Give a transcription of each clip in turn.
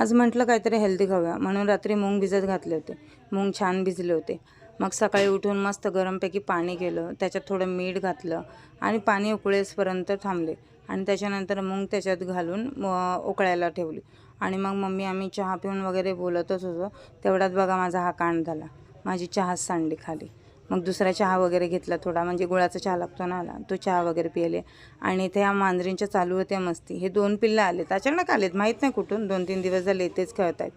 आज म्हटलं काहीतरी हेल्दी खाऊया म्हणून रात्री मूग भिजत घातले होते। मूग छान भिजले होते। मग सकाळी उठून मस्त गरमपैकी पाणी केलं, त्याच्यात थोडं मीठ घातलं आणि पाणी उकळेपर्यंत थांबले आणि त्याच्यानंतर मूग त्याच्यात घालून उकळायला ठेवली आणि मग मम्मी आम्ही चहा पिऊन वगैरे बोलतच होतो। तेवढ्यात बघा माझा हा कांड झाला, माझी चहाच सांडली खाली। मग दुसरा चहा वगैरे घेतला थोडा, म्हणजे गुळाचा चहा लागतो ना, तो चहा वगैरे पिले आणि त्या मांजरींच्या चालू होत्या मस्ती। हे 2 पिल्लं आलेत, अचानक आलेत, माहीत नाही कुठून, 2-3 दिवस झाले इथेच खेळत आहेत।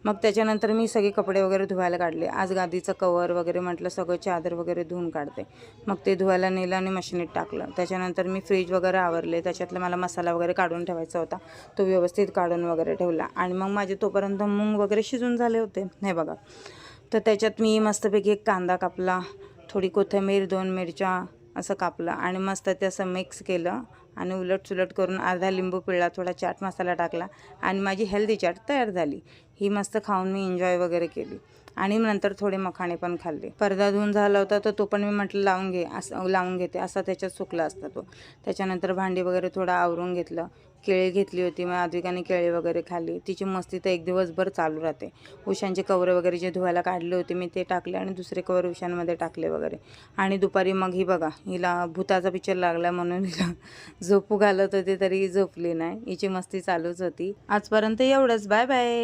मग त्याच्यानंतर मी सगळे कपडे वगैरे धुवायला काढले। आज गादीचं कवर वगैरे म्हटलं सगळं चादर वगैरे धुवून काढते। मग ते धुवायला नेलं आणि मशीनीत टाकलं। त्याच्यानंतर मी फ्रीज वगैरे आवरले, त्याच्यातलं मला मसाला वगैरे काढून ठेवायचा होता, तो व्यवस्थित काढून वगैरे ठेवला आणि मग माझे तोपर्यंत मूग वगैरे शिजून झाले होते, हे बघा। तर त्याच्यात मी मस्तपैकी एक कांदा कापला, थोडी कोथिंबीर, 2 मिरच्या असं कापलं आणि मस्त ते असं मिक्स केलं आणि उलटसुलट करून अर्धा लिंबू पिळला, थोडा चाट मसाला टाकला आणि माझी हेल्दी चाट तयार झाली। ही मस्त खाऊन मी एन्जॉय वगैरे केली आणि नंतर थोडे मखाणे पण खाल्ले। पडदा धुवून झाला होता तर तो पण मी म्हटलं लावून घेते, असा त्याच्यात सुकला असता तो। त्याच्यानंतर भांडी वगैरे थोडं आवरून घेतलं, केळी घेतली होती, मग आद्विकाने केळी वगैरे खाल्ली। तिची मस्ती तर एक दिवसभर चालू राहते। उशांचे कवर वगैरे जे धुवायला काढले होते मी ते टाकले आणि दुसरे कवर उशांमध्ये टाकले वगैरे आणि दुपारी मग ही बघा, हिला भूताचा पिक्चर लागला म्हणून हिला झोपू घालत होते तरी झोपली नाही, हिची मस्ती चालूच होती। आजपर्यंत एवढंच, बाय बाय।